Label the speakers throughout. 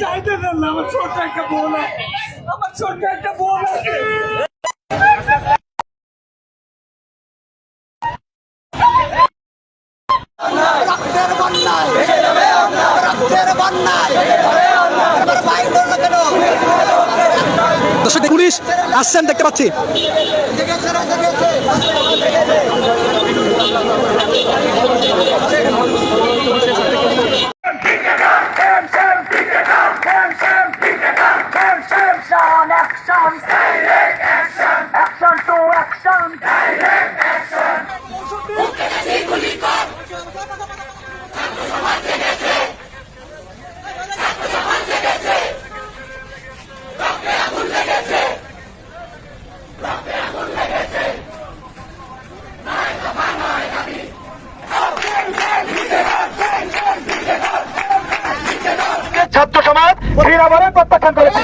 Speaker 1: চাইতে দেন না, আমার ছোট্ট একটা বোন আছে, আমার ছোট্ট একটা বোন আছে।
Speaker 2: রক্তের বন্যায় রক্তের বন্যায় আমার ভাই বললো কেন?
Speaker 3: দর্শক পুলিশ আসছেন দেখতে পাচ্ছি। ছাত্র সমাজ ফিরাবারের প্রত্যাখ্যান করেছে।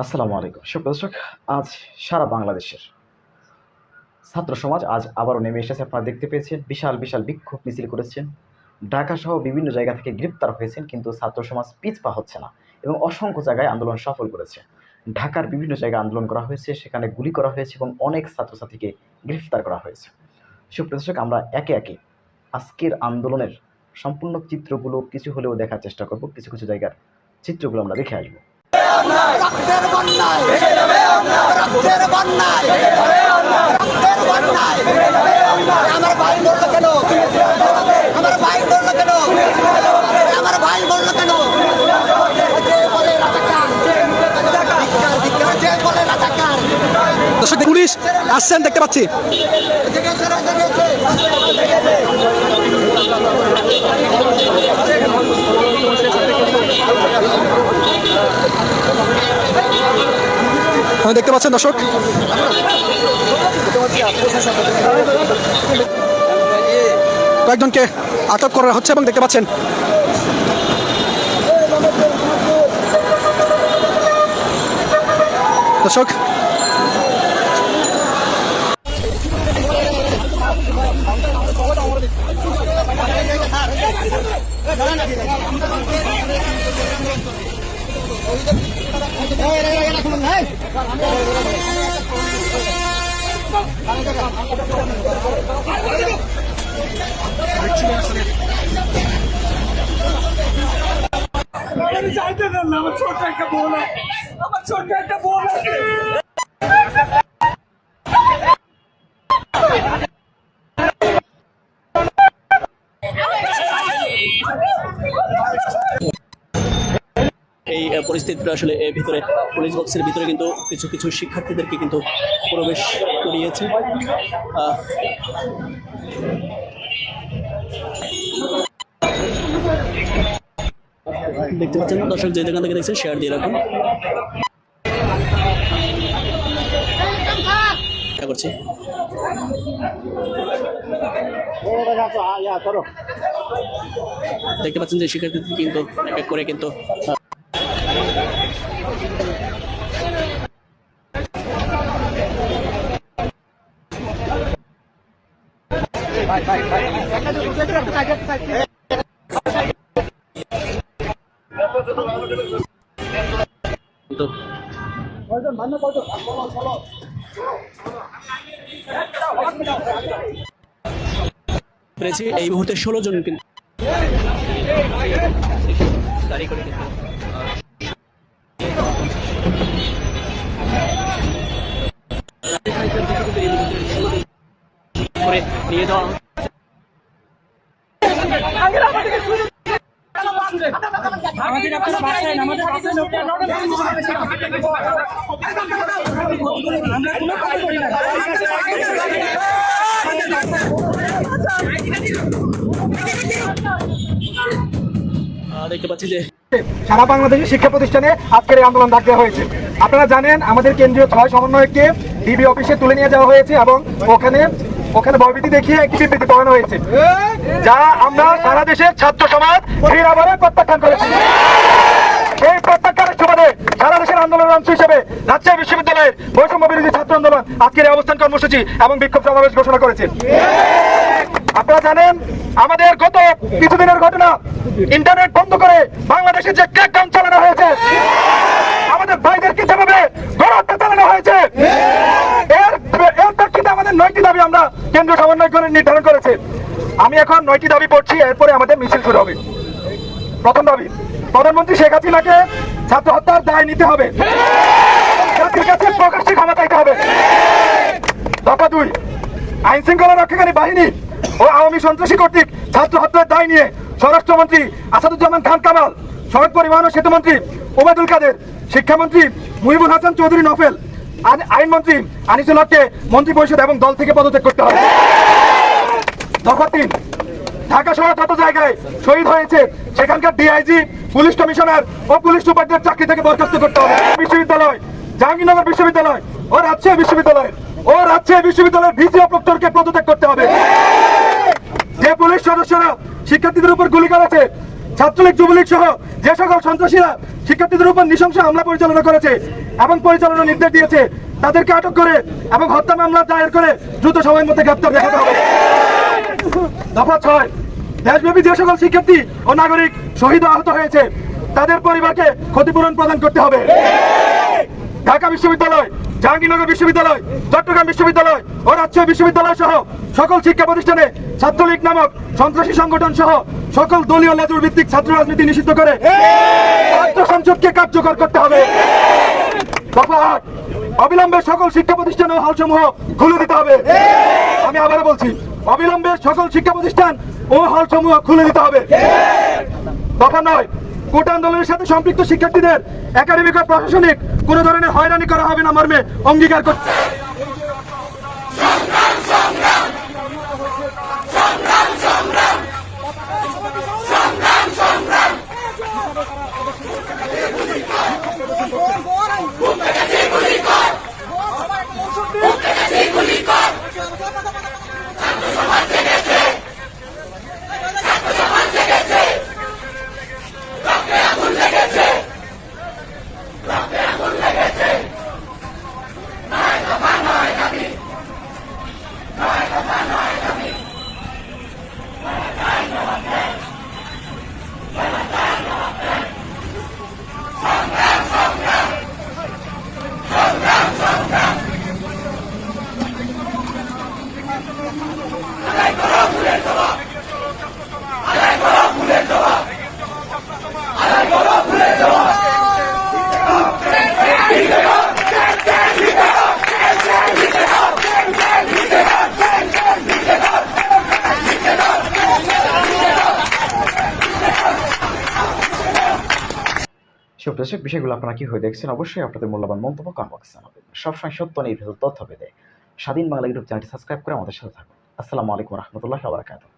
Speaker 4: আসসালামু আলাইকুম দর্শক, আজ সারা বাংলাদেশের ছাত্র সমাজ আজ আবারও নেমে এসেছে। আপনারা দেখতে পেয়েছেন বিশাল বিশাল বিক্ষোভ মিছিল করেছেন, ঢাকা সহ বিভিন্ন জায়গা থেকে গ্রেপ্তার হয়েছেন, কিন্তু ছাত্র সমাজ পিছপা হচ্ছে না এবং অসংখ্য জায়গায় আন্দোলন সফল করেছে। ঢাকার বিভিন্ন জায়গায় আন্দোলন করা হয়েছে, সেখানে গুলি করা হয়েছে এবং অনেক ছাত্রছাত্রীকে গ্রেফতার করা হয়েছে। দর্শক, আমরা একে একে আজকের আন্দোলনের সম্পূর্ণ চিত্রগুলো কিছু হলেও দেখার চেষ্টা করব। কিছু কিছু জায়গার চিত্রগুলো আমরা দেখে আসবো।
Speaker 2: রক্তের বন্যায় রক্তের বন্যায় রক্তের বন্যায় আমার ভাই বললো কেন? আমার ভাই বললো কেন? আমার ভাই বললো কেন? বলে রাজাকার, বলে রাজাকার।
Speaker 3: দর্শক পুলিশ আসছেন দেখতে পাচ্ছি। দেখতে পাচ্ছেন দর্শক, কয়েকজনকে আটক করা হচ্ছে এবং দেখতে পাচ্ছেন দর্শক
Speaker 1: চাইতে দেন না, আমার ছোট্ট একটা বোন আছে, আমার ছোট্ট একটা বোন আছে।
Speaker 5: এই পরিস্থিতিটা আসলে ভিতরে পুলিশ বক্সের ভিতরে কিন্তু কিছু কিছু শিক্ষার্থীদেরকে কিন্তু প্রবেশ করিয়েছে। দেখতে পাচ্ছেন দর্শক, যে যেখান থেকে দেখছেন শেয়ার দিয়ে রাখুন। করছি দেখতে পাচ্ছেন যে শিক্ষার্থী কিন্তু এক এক করে কিন্তু এই মুহূর্তে 16 জন কিন্তু নিয়ে যাওয়া আমাদের আপনারা বাসায় আমাদের বাসায় আমরা কোনো কাজ করি না। দেখতে পাচ্ছি যে
Speaker 3: সারা বাংলাদেশের শিক্ষা প্রতিষ্ঠানে আজকের এই আন্দোলন ডাক দেওয়া হয়েছে। আপনারা জানেন আমাদের কেন্দ্রীয় 6 সমন্বয়ককে ডিবি অফিসে তুলে নিয়ে যাওয়া হয়েছে এবং ওখানে ভয়ভীতি দেখিয়ে একটি বিবৃতি পড়ানো হয়েছে, যা আমরা সারা দেশের ছাত্র সমাজ ফিরাবারের প্রত্যাখ্যান করেছি। এই প্রত্যাখ্যানের সুবাদে সারা দেশের আন্দোলনের অংশ হিসেবে রাজশাহী বিশ্ববিদ্যালয়ের বৈষম্য বিরোধী ছাত্র আন্দোলন আজকের এই অবস্থান কর্মসূচি এবং বিক্ষোভ সমাবেশ ঘোষণা করেছে। আপনারা জানেন আমাদের গত কিছুদিনের ঘটনা ইন্টারনেট বন্ধ করে বাংলাদেশে যে ক্র্যাকডাউন চালানো হয়েছে, আমাদের ভাইদেরকে যেভাবে গণহত্যা চালানো হয়েছে, এর প্রেক্ষিতে আমাদের 9টি দাবি আমরা কেন্দ্রীয় সমন্বয়করণ নির্ধারণ করেছে। আমি এখন 9টি দাবি পড়ছি, এরপরে আমাদের মিছিল শুরু হবে। প্রথম দাবি, প্রধানমন্ত্রী শেখ হাসিনাকে ছাত্র হত্যার দায় নিতে হবে, জাতির কাছে প্রকাশ্যে ক্ষমা চাইতে হবে। দফা 2, আইন শৃঙ্খলা রক্ষাকারী বাহিনী ও আওয়ামী সন্ত্রাসী কর্তৃক ছাত্র হত্যার দায় নিয়ে স্বরাষ্ট্রমন্ত্রী আসাদুজ্জামান খান কামাল, সড়ক পরিবহন ও সেতুমন্ত্রী ওবায়দুল কাদের, শিক্ষামন্ত্রী মুহিবুল হাসান চৌধুরী নফেল, আইনমন্ত্রী আনিসুল হককে মন্ত্রী পরিষদ এবং দল থেকে পদত্যাগ করতে হবে। দফা 3, ঢাকা শহর যত জায়গায় শহীদ হয়েছে সেখানকার ডিআইজি, পুলিশ কমিশনার ও পুলিশ সুপারদের চাকরি থেকে বরখাস্ত করতে হবে। বিশ্ববিদ্যালয়, জাহাঙ্গীরনগর বিশ্ববিদ্যালয় ও রাজশাহী বিশ্ববিদ্যালয়ের ভিসি ও প্রক্টরকে পদত্যাগ করতে হবে। যে পুলিশ সদস্যরা শিক্ষার্থীদের উপর গুলি করেছে, ছাত্রলীগ যুবলীগ সহ যে সকল সন্ত্রাসীরা শিক্ষার্থীদের উপর নৃশংস হামলা পরিচালনা করেছে এবং পরিচালনার নির্দেশ দিয়েছে, তাদেরকে আটক করে এবং হত্যা মামলা দায়ের করে দ্রুত সময়ের মধ্যে গ্রেফতার দেখাতে হবে। দফা 6, দেশব্যাপী যে সকল শিক্ষার্থী ও নাগরিক শহীদ ও আহত হয়েছে তাদের পরিবারকে ক্ষতিপূরণ প্রদান করতে হবে। ঢাকা বিশ্ববিদ্যালয়, জাহাঙ্গীরনগর বিশ্ববিদ্যালয়, চট্টগ্রাম বিশ্ববিদ্যালয় ও রাজশাহী বিশ্ববিদ্যালয় সহ সকল শিক্ষা প্রতিষ্ঠানে ছাত্রলীগ নামক সন্ত্রাসী সংগঠন সহ সকল দলীয় লেজুর ভিত্তিক ছাত্র রাজনীতি নিষিদ্ধ করে ছাত্র সংসদকে কার্যকর করতে হবে। দফা 8, অবিলম্বে সকল শিক্ষা প্রতিষ্ঠান ও হলসমূহ খুলে দিতে হবে। আমি আবারও বলছি, অবিলম্বে সকল শিক্ষা প্রতিষ্ঠান ও হলসমূহ খুলে দিতে হবে। দফা 9, কোটা আন্দোলনের সাথে সম্পৃক্ত শিক্ষার্থীদের একাডেমিক ও প্রশাসনিক কোন ধরনের হয়রানি করা হবে না মর্মে অঙ্গীকার করতে।
Speaker 4: সুপ্রদর্শক, বিষয়গুলো আপনারা কিভাবে দেখছেন অবশ্যই আপনাদের মূল্যবান মন্তব্য কমেন্ট বক্সে জানাবেন। সবসময় সত্য নির্ভেজাল তথ্য পেতে স্বাধীন বাংলা ইউটিউব চ্যানেলটি সাবস্ক্রাইব করে আমাদের সাথে থাকুন। আসসালামু আলাইকুম রহমতুল্লাহি ওয়া বারাকাতুহু।